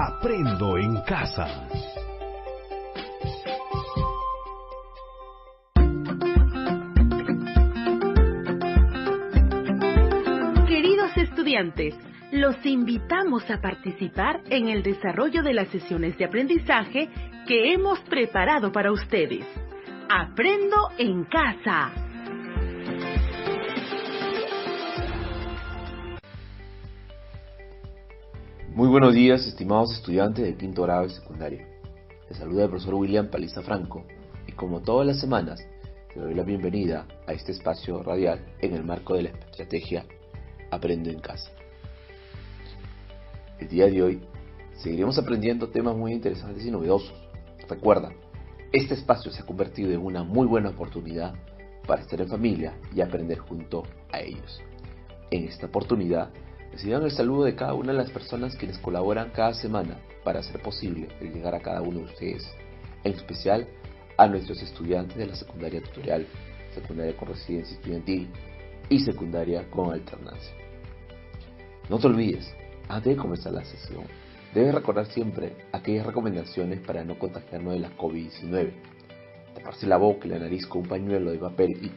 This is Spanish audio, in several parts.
Aprendo en casa. Queridos estudiantes, los invitamos a participar en el desarrollo de las sesiones de aprendizaje que hemos preparado para ustedes. Aprendo en casa. Muy buenos días, estimados estudiantes del quinto grado de secundaria. Les saluda el profesor William Paliza Franco y como todas las semanas, te doy la bienvenida a este espacio radial en el marco de la estrategia Aprendo en casa. El día de hoy seguiremos aprendiendo temas muy interesantes y novedosos. Recuerda, este espacio se ha convertido en una muy buena oportunidad para estar en familia y aprender junto a ellos. En esta oportunidad, reciban el saludo de cada una de las personas quienes colaboran cada semana para hacer posible el llegar a cada uno de ustedes, en especial a nuestros estudiantes de la secundaria tutorial, secundaria con residencia estudiantil y secundaria con alternancia. No te olvides, antes de comenzar la sesión, debes recordar siempre aquellas recomendaciones para no contagiarnos de la COVID-19. Taparse la boca y la nariz con un pañuelo de papel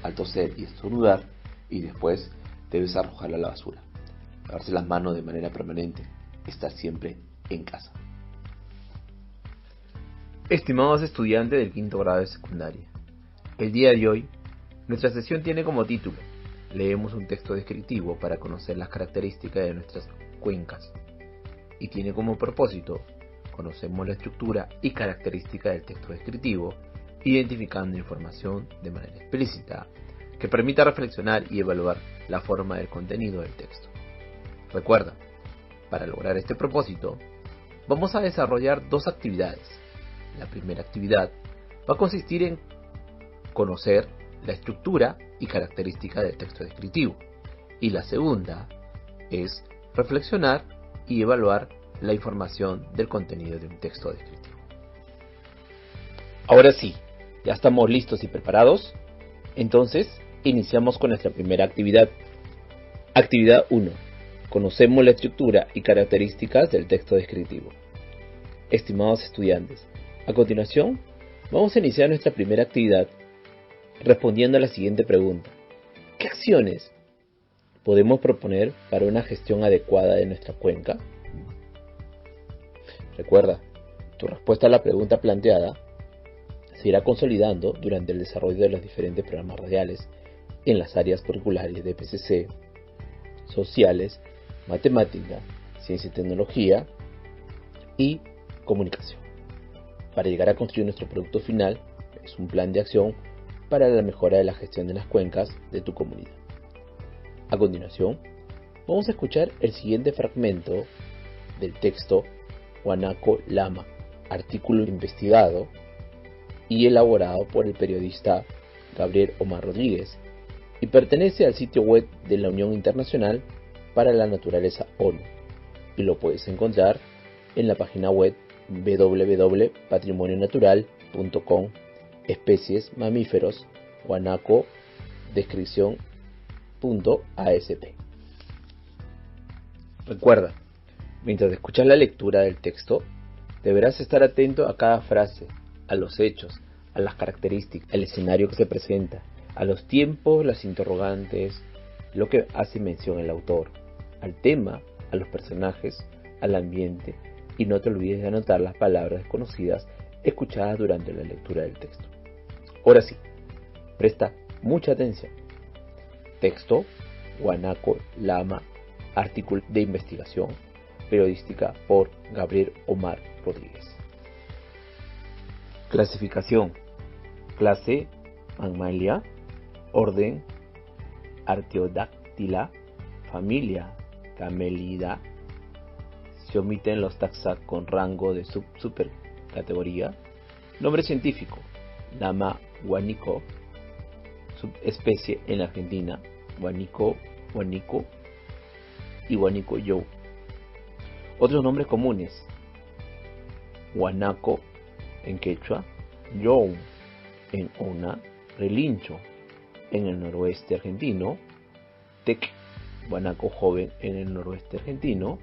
al toser y estornudar, y después debes arrojarla a la basura. Lavarse las manos de manera permanente, estar siempre en casa. Estimados estudiantes del quinto grado de secundaria, el día de hoy, nuestra sesión tiene como título: leemos un texto descriptivo para conocer las características de nuestras cuencas, y tiene como propósito: conocemos la estructura y características del texto descriptivo, identificando información de manera explícita que permita reflexionar y evaluar la forma del contenido del texto. Recuerda, para lograr este propósito, vamos a desarrollar dos actividades. La primera actividad va a consistir en conocer la estructura y características del texto descriptivo, y la segunda es reflexionar y evaluar la información del contenido de un texto descriptivo. Ahora sí, ¿ya estamos listos y preparados? Entonces, iniciamos con nuestra primera actividad. Actividad 1. Conocemos la estructura y características del texto descriptivo. Estimados estudiantes, a continuación, vamos a iniciar nuestra primera actividad respondiendo a la siguiente pregunta: ¿qué acciones podemos proponer para una gestión adecuada de nuestra cuenca? Recuerda, tu respuesta a la pregunta planteada se irá consolidando durante el desarrollo de los diferentes programas radiales en las áreas curriculares de PCC, sociales, matemática, ciencia y tecnología y comunicación. Para llegar a construir nuestro producto final, es un plan de acción para la mejora de la gestión de las cuencas de tu comunidad. A continuación, vamos a escuchar el siguiente fragmento del texto Guanaco Lama, artículo investigado y elaborado por el periodista Gabriel Omar Rodríguez, y pertenece al sitio web de la Unión Internacional para la Naturaleza ONU, y lo puedes encontrar en la página web www.patrimonionatural.com, especies, mamíferos, guanaco, descripción.asp. Recuerda, mientras escuchas la lectura del texto, deberás estar atento a cada frase, a los hechos, a las características, al escenario que se presenta, a los tiempos, las interrogantes, lo que hace mención el autor, al tema, a los personajes, al ambiente, y no te olvides de anotar las palabras desconocidas escuchadas durante la lectura del texto. Ahora sí, presta mucha atención. Texto: Guanaco Lama, artículo de investigación periodística por Gabriel Omar Rodríguez. Clasificación: clase Mammalia, orden Artiodactyla, familia Camelidae. Se omiten los taxa con rango de supercategoría. Nombre científico: Lama guanico. Subespecie en la Argentina: guanico, guanico y guanico you. Otros nombres comunes: guanaco en quechua, you en ona, relincho en el noroeste argentino, tec, guanaco joven en el noroeste argentino,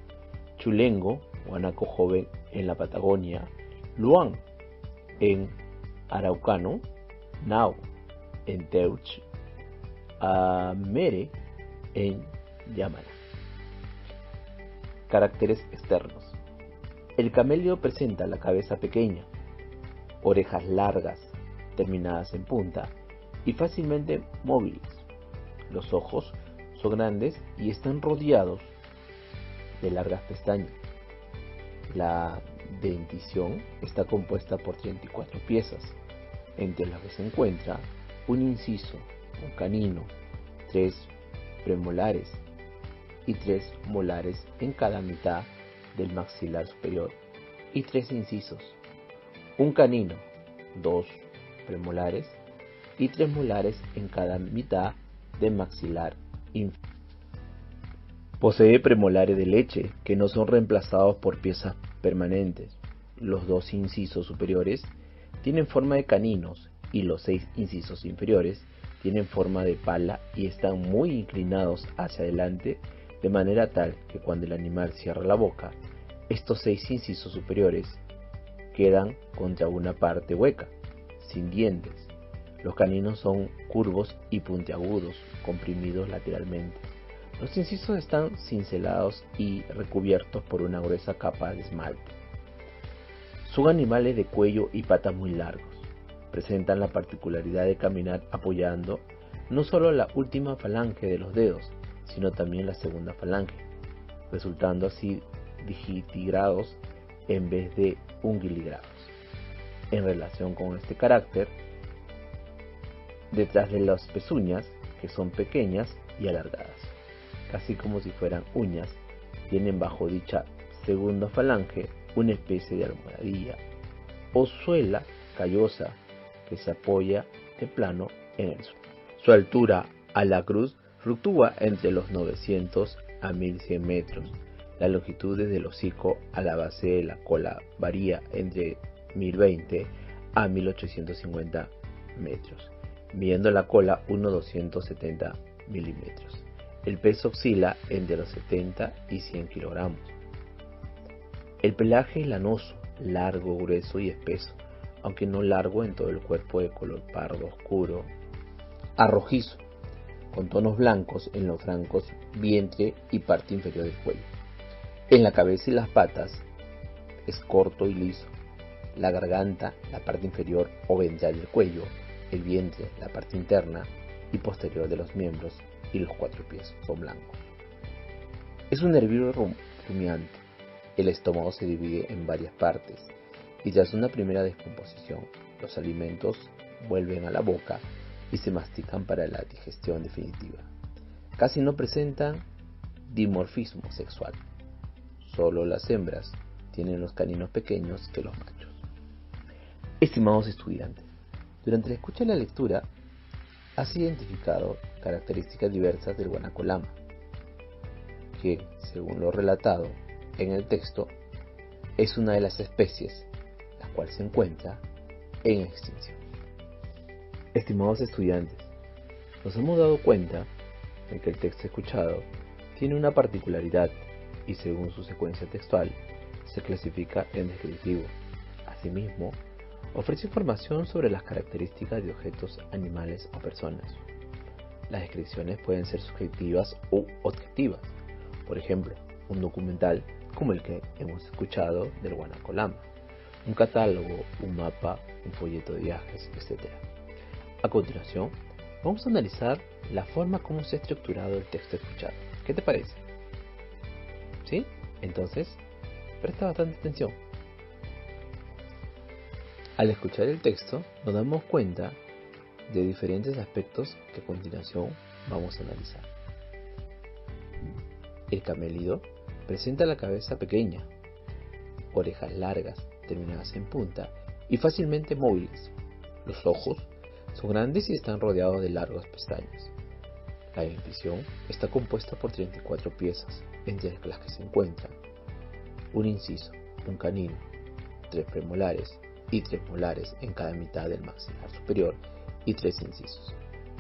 Chulengo, guanaco joven en la Patagonia, Luan en Araucano, Nao en Teuch, Amere en Yamana. Caracteres externos. El camelio presenta la cabeza pequeña, orejas largas, terminadas en punta y fácilmente móviles. Los ojos son grandes y están rodeados de largas pestañas. La dentición está compuesta por 34 piezas, entre las que se encuentra un inciso, un canino, 3 premolares y 3 molares en cada mitad del maxilar superior y 3 incisos, un canino, 2 premolares y 3 molares en cada mitad del maxilar inferior. Posee premolares de leche que no son reemplazados por piezas permanentes. Los 2 incisos superiores tienen forma de caninos y los 6 incisos inferiores tienen forma de pala y están muy inclinados hacia adelante, de manera tal que cuando el animal cierra la boca, estos 6 incisos superiores quedan contra una parte hueca, sin dientes. Los caninos son curvos y puntiagudos, comprimidos lateralmente. Los incisos están cincelados y recubiertos por una gruesa capa de esmalte. Son animales de cuello y patas muy largos. Presentan la particularidad de caminar apoyando no solo la última falange de los dedos, sino también la segunda falange, resultando así digitigrados en vez de ungiligrados. En relación con este carácter, detrás de las pezuñas, que son pequeñas y alargadas, casi como si fueran uñas, tienen bajo dicha segunda falange una especie de almohadilla o suela callosa que se apoya de plano en el suelo. Su altura a la cruz fluctúa entre los 900 a 1100 metros. La longitud desde el hocico a la base de la cola varía entre 1020 a 1850 metros, midiendo la cola unos 270 milímetros. El peso oscila entre los 70 y 100 kilogramos. El pelaje es lanoso, largo, grueso y espeso, aunque no largo en todo el cuerpo, de color pardo oscuro a rojizo, con tonos blancos en los flancos, vientre y parte inferior del cuello. En la cabeza y las patas es corto y liso. La garganta, la parte inferior o ventral del cuello, el vientre, la parte interna y posterior de los miembros y los 4 pies son blancos. Es un herbívoro rumiante. El estómago se divide en varias partes y tras una primera descomposición, los alimentos vuelven a la boca y se mastican para la digestión definitiva. Casi no presentan dimorfismo sexual. Solo las hembras tienen los caninos pequeños que los machos. Estimados estudiantes, durante la escucha de la lectura has identificado características diversas del guanaco lama, que, según lo relatado en el texto, es una de las especies la cual se encuentra en extinción. Estimados estudiantes, nos hemos dado cuenta de que el texto escuchado tiene una particularidad y según su secuencia textual se clasifica en descriptivo. Asimismo, ofrece información sobre las características de objetos, animales o personas. Las descripciones pueden ser subjetivas u objetivas. Por ejemplo, un documental como el que hemos escuchado del guanaco lama, un catálogo, un mapa, un folleto de viajes, etc. A continuación, vamos a analizar la forma como se ha estructurado el texto escuchado. ¿Qué te parece? ¿Sí? Entonces, presta bastante atención. Al escuchar el texto, nos damos cuenta de diferentes aspectos que a continuación vamos a analizar. El camélido presenta la cabeza pequeña, orejas largas, terminadas en punta y fácilmente móviles. Los ojos son grandes y están rodeados de largas pestañas. La dentición está compuesta por 34 piezas, entre las que se encuentran un inciso, un canino, 3 premolares y 3 molares en cada mitad del maxilar superior y 3 incisos,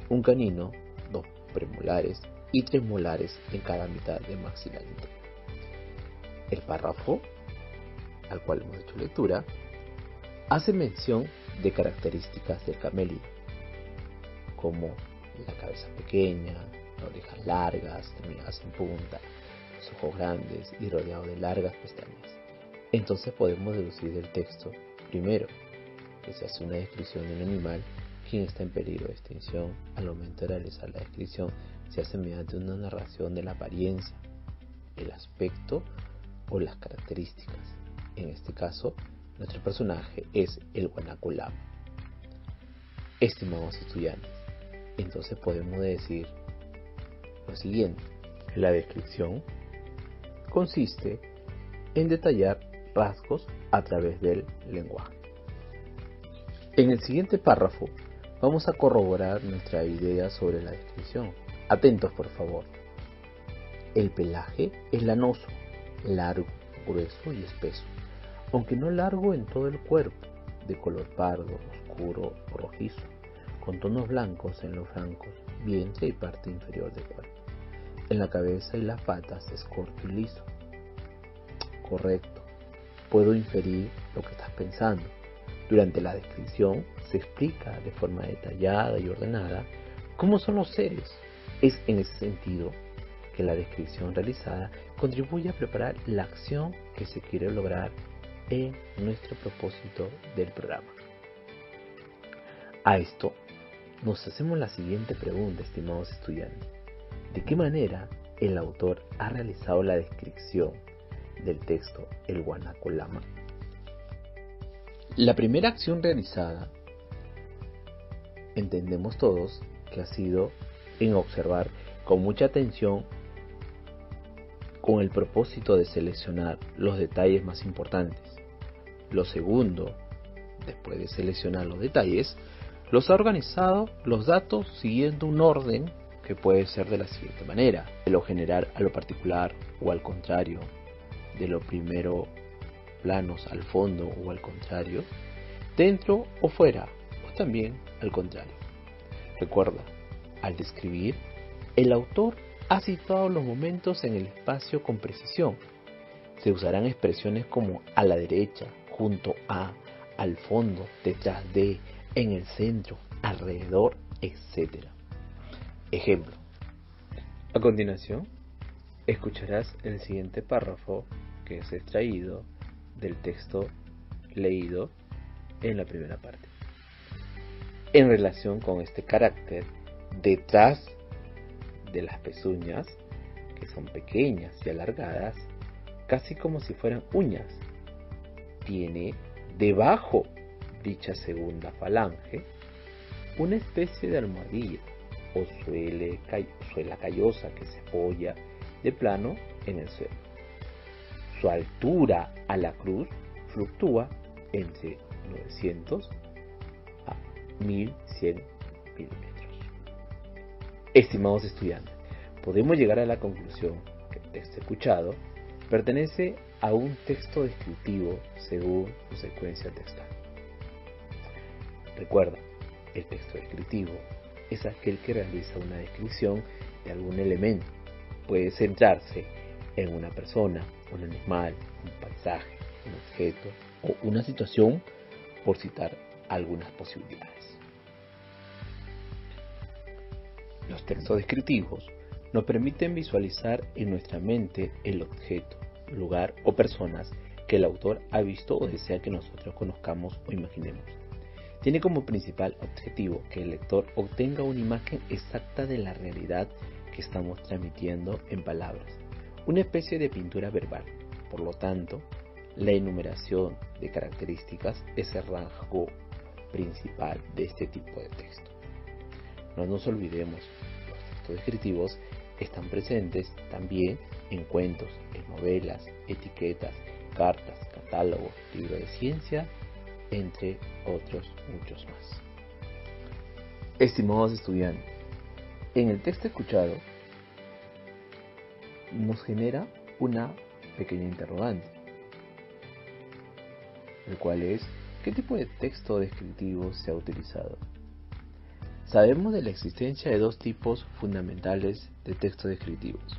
un canino, 2 premolares y 3 molares en cada mitad del maxilar interior. El párrafo al cual hemos hecho lectura hace mención de características del camélido, como la cabeza pequeña, las orejas largas, terminadas en punta, los ojos grandes y rodeado de largas pestañas. Entonces podemos deducir del texto, primero, que se hace una descripción de un animal quien está en peligro de extinción. Al momento de realizar la descripción se hace mediante una narración de la apariencia, el aspecto o las características. En este caso, nuestro personaje es el guanaco lama. Estimados estudiantes, entonces podemos decir lo siguiente. La descripción consiste en detallar rasgos a través del lenguaje. En el siguiente párrafo vamos a corroborar nuestra idea sobre la descripción. Atentos, por favor. El pelaje es lanoso, largo, grueso y espeso, aunque no largo en todo el cuerpo, de color pardo, oscuro o rojizo, con tonos blancos en los flancos, vientre y parte inferior del cuerpo. En la cabeza y las patas es corto y liso. Correcto. Puedo inferir lo que estás pensando. Durante la descripción se explica de forma detallada y ordenada cómo son los seres. Es en ese sentido que la descripción realizada contribuye a preparar la acción que se quiere lograr en nuestro propósito del programa. A esto nos hacemos la siguiente pregunta, estimados estudiantes. ¿De qué manera el autor ha realizado la descripción del texto El guanaco lama? La primera acción realizada, entendemos todos que ha sido en observar con mucha atención con el propósito de seleccionar los detalles más importantes. Lo segundo, después de seleccionar los detalles, los ha organizado los datos siguiendo un orden que puede ser de la siguiente manera: de lo general a lo particular o al contrario, de lo primero planos al fondo o al contrario, dentro o fuera o también al contrario. Recuerda, al describir, el autor ha situado los momentos en el espacio con precisión. Se usarán expresiones como a la derecha, junto a, al fondo, detrás de, en el centro, alrededor, etc. Ejemplo. A continuación, escucharás el siguiente párrafo que es extraído del texto leído en la primera parte. En relación con este carácter, detrás de las pezuñas, que son pequeñas y alargadas, casi como si fueran uñas, tiene debajo dicha segunda falange una especie de almohadilla o suela callosa que se apoya de plano en el suelo. Su altura a la cruz fluctúa entre 900 a 1100 milímetros. Estimados estudiantes, podemos llegar a la conclusión que el texto escuchado pertenece a un texto descriptivo según su secuencia textual. Recuerda, el texto descriptivo es aquel que realiza una descripción de algún elemento. Puede centrarse en una persona, un animal, un paisaje, un objeto o una situación, por citar algunas posibilidades. Los textos descriptivos nos permiten visualizar en nuestra mente el objeto, lugar o personas que el autor ha visto o desea que nosotros conozcamos o imaginemos. Tiene como principal objetivo que el lector obtenga una imagen exacta de la realidad que estamos transmitiendo en palabras, una especie de pintura verbal. Por lo tanto, la enumeración de características es el rasgo principal de este tipo de texto. No nos olvidemos, los textos descriptivos están presentes también en cuentos, en novelas, etiquetas, cartas, catálogos, libros de ciencia, entre otros muchos más. Estimados estudiantes, en el texto escuchado nos genera una pequeña interrogante, el cual es: ¿qué tipo de texto descriptivo se ha utilizado? Sabemos de la existencia de dos tipos fundamentales de textos descriptivos.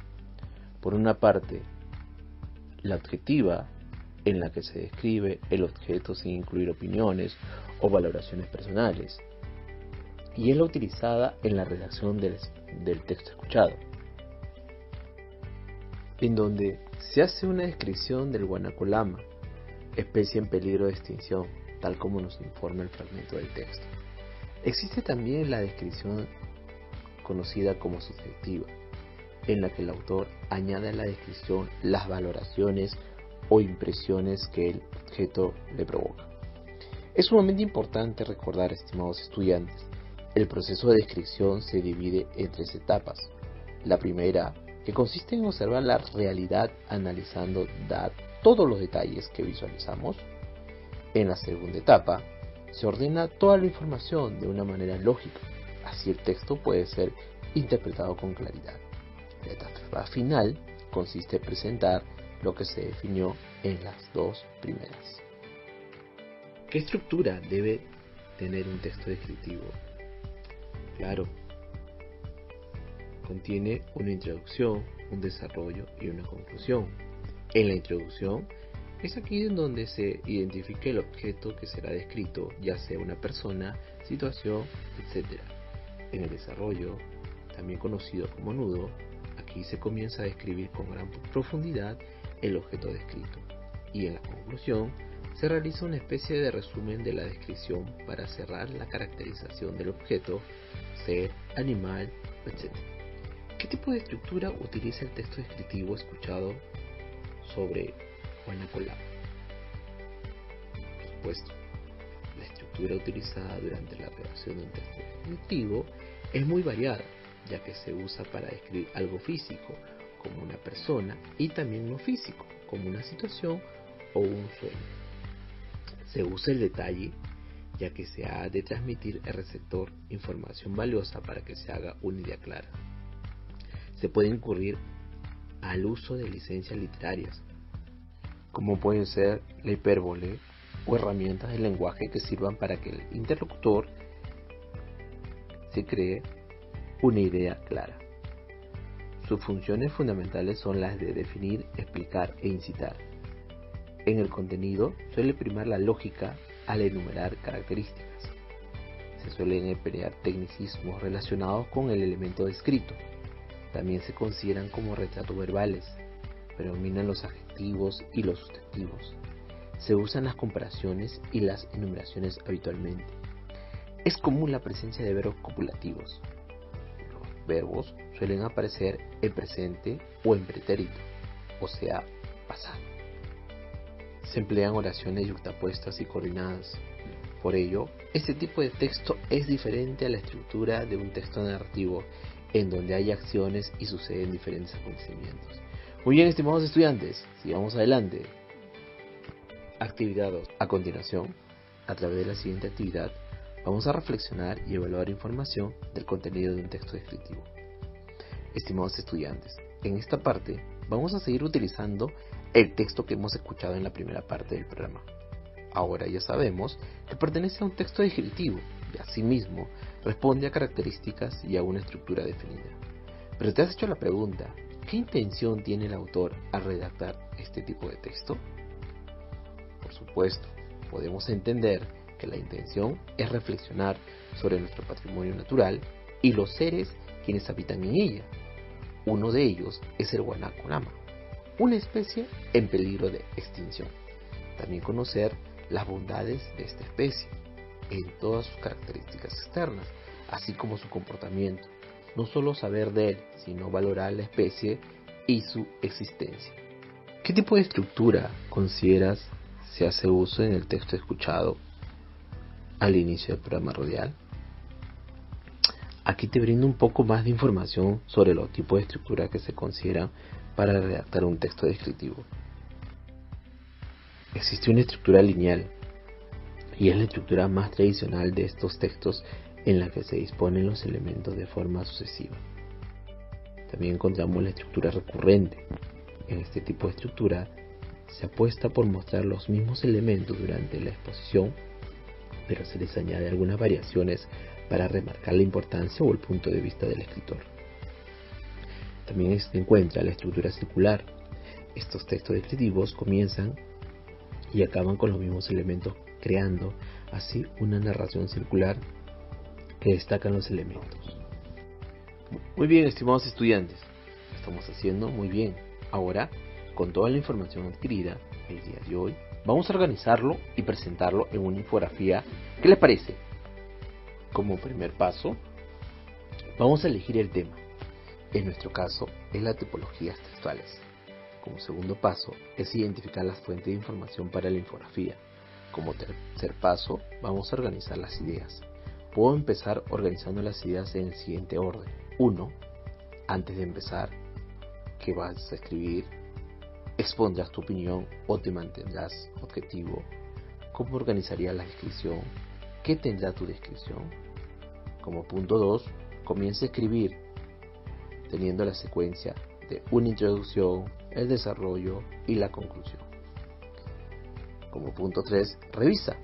Por una parte, la objetiva, en la que se describe el objeto sin incluir opiniones o valoraciones personales, y es la utilizada en la redacción del texto escuchado, en donde se hace una descripción del guanaco lama, especie en peligro de extinción, tal como nos informa el fragmento del texto. Existe también la descripción conocida como subjetiva, en la que el autor añade a la descripción las valoraciones o impresiones que el objeto le provoca. Es sumamente importante recordar, estimados estudiantes, el proceso de descripción se divide en 3 etapas. La primera, que consiste en observar la realidad analizando todos los detalles que visualizamos. En la segunda etapa, se ordena toda la información de una manera lógica, así el texto puede ser interpretado con claridad. La etapa final consiste en presentar lo que se definió en las 2 primeras. ¿Qué estructura debe tener un texto descriptivo? Claro, contiene una introducción, un desarrollo y una conclusión. En la introducción es aquí en donde se identifica el objeto que será descrito, ya sea una persona, situación, etc. En el desarrollo, también conocido como nudo, aquí se comienza a describir con gran profundidad el objeto descrito, y en la conclusión se realiza una especie de resumen de la descripción para cerrar la caracterización del objeto, ser, animal, etc. ¿Qué tipo de estructura utiliza el texto descriptivo escuchado sobre guanaco lama? Por supuesto, la estructura utilizada durante la redacción de un texto descriptivo es muy variada, ya que se usa para describir algo físico, como una persona, y también no físico, como una situación o un sueño. Se usa el detalle, ya que se ha de transmitir al receptor información valiosa para que se haga una idea clara. Se puede incurrir al uso de licencias literarias, como pueden ser la hipérbole o herramientas del lenguaje que sirvan para que el interlocutor se cree una idea clara. Sus funciones fundamentales son las de definir, explicar e incitar. En el contenido suele primar la lógica al enumerar características. Se suelen emplear tecnicismos relacionados con el elemento descrito. También se consideran como retratos verbales. Predominan los adjetivos y los sustantivos. Se usan las comparaciones y las enumeraciones habitualmente. Es común la presencia de verbos copulativos. Los verbos suelen aparecer en presente o en pretérito, o sea, pasado. Se emplean oraciones yuxtapuestas y coordinadas. Por ello, este tipo de texto es diferente a la estructura de un texto narrativo, en donde hay acciones y suceden diferentes acontecimientos. Muy bien, estimados estudiantes, sigamos adelante. Actividad 2. A continuación, a través de la siguiente actividad, vamos a reflexionar y evaluar información del contenido de un texto descriptivo. Estimados estudiantes, en esta parte vamos a seguir utilizando el texto que hemos escuchado en la primera parte del programa. Ahora ya sabemos que pertenece a un texto descriptivo y asimismo responde a características y a una estructura definida. Pero te has hecho la pregunta, ¿qué intención tiene el autor al redactar este tipo de texto? Por supuesto, podemos entender que la intención es reflexionar sobre nuestro patrimonio natural y los seres quienes habitan en ella. Uno de ellos es el guanaco lama, una especie en peligro de extinción. También conocer las bondades de esta especie en todas sus características externas, así como su comportamiento. No solo saber de él, sino valorar la especie y su existencia. ¿Qué tipo de estructura consideras se hace uso en el texto escuchado al inicio del programa radial? Aquí te brindo un poco más de información sobre los tipos de estructura que se consideran para redactar un texto descriptivo. Existe una estructura lineal y es la estructura más tradicional de estos textos en la que se disponen los elementos de forma sucesiva. También encontramos la estructura recurrente. En este tipo de estructura se apuesta por mostrar los mismos elementos durante la exposición, pero se les añade algunas variaciones para remarcar la importancia o el punto de vista del escritor. También se encuentra la estructura circular. Estos textos descriptivos comienzan y acaban con los mismos elementos, creando así una narración circular que destacan los elementos. Muy bien, estimados estudiantes, lo estamos haciendo muy bien. Ahora, con toda la información adquirida el día de hoy, vamos a organizarlo y presentarlo en una infografía. ¿Qué les parece? Como primer paso, vamos a elegir el tema. En nuestro caso, es la tipologías textuales. Como segundo paso, es identificar las fuentes de información para la infografía. Como tercer paso, vamos a organizar las ideas. Puedo empezar organizando las ideas en el siguiente orden. 1. Antes de empezar, ¿qué vas a escribir? ¿Expondrás tu opinión o te mantendrás objetivo? ¿Cómo organizarías la descripción? ¿Qué tendrá tu descripción? Como punto 2, comienza a escribir teniendo la secuencia de una introducción, el desarrollo y la conclusión. Como punto 3, revisa.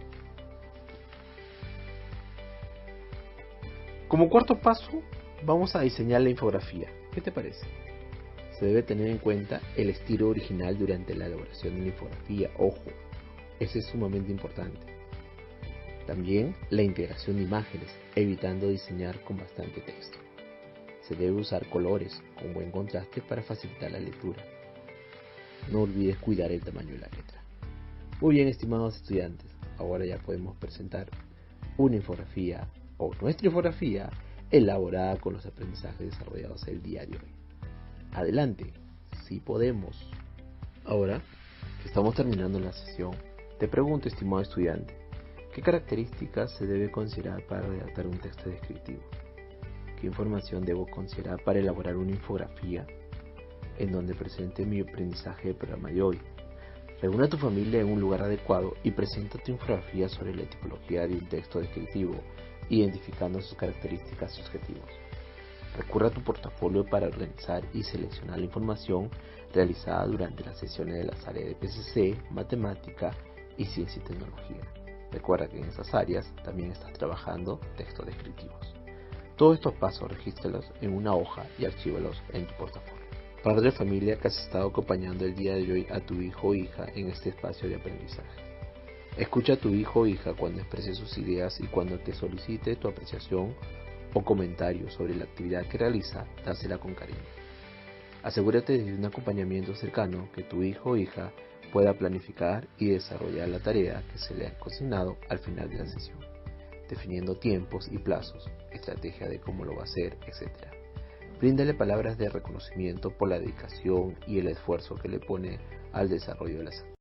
Como cuarto paso, vamos a diseñar la infografía. ¿Qué te parece? Se debe tener en cuenta el estilo original durante la elaboración de la infografía. Ojo, ese es sumamente importante. También la integración de imágenes, evitando diseñar con bastante texto. Se debe usar colores con buen contraste para facilitar la lectura. No olvides cuidar el tamaño de la letra. Muy bien, estimados estudiantes, ahora ya podemos presentar una infografía o nuestra infografía elaborada con los aprendizajes desarrollados el día de hoy. Adelante, si podemos. Ahora que estamos terminando la sesión, te pregunto, estimado estudiante, ¿qué características se debe considerar para redactar un texto descriptivo? ¿Qué información debo considerar para elaborar una infografía en donde presente mi aprendizaje del programa de hoy? Reúne a tu familia en un lugar adecuado y presenta tu infografía sobre la tipología de un texto descriptivo, identificando sus características y objetivos. Recurre a tu portafolio para organizar y seleccionar la información realizada durante las sesiones de las áreas de PCC, matemática y ciencia y tecnología. Recuerda que en esas áreas también estás trabajando textos descriptivos. Todos estos pasos regístralos en una hoja y archívalos en tu portafolio. Padre de familia que has estado acompañando el día de hoy a tu hijo o hija en este espacio de aprendizaje. Escucha a tu hijo o hija cuando exprese sus ideas y cuando te solicite tu apreciación o comentario sobre la actividad que realiza, dásela con cariño. Asegúrate de un acompañamiento cercano que tu hijo o hija pueda planificar y desarrollar la tarea que se le ha consignado al final de la sesión, definiendo tiempos y plazos, estrategia de cómo lo va a hacer, etc. Bríndale palabras de reconocimiento por la dedicación y el esfuerzo que le pone al desarrollo de las actividades.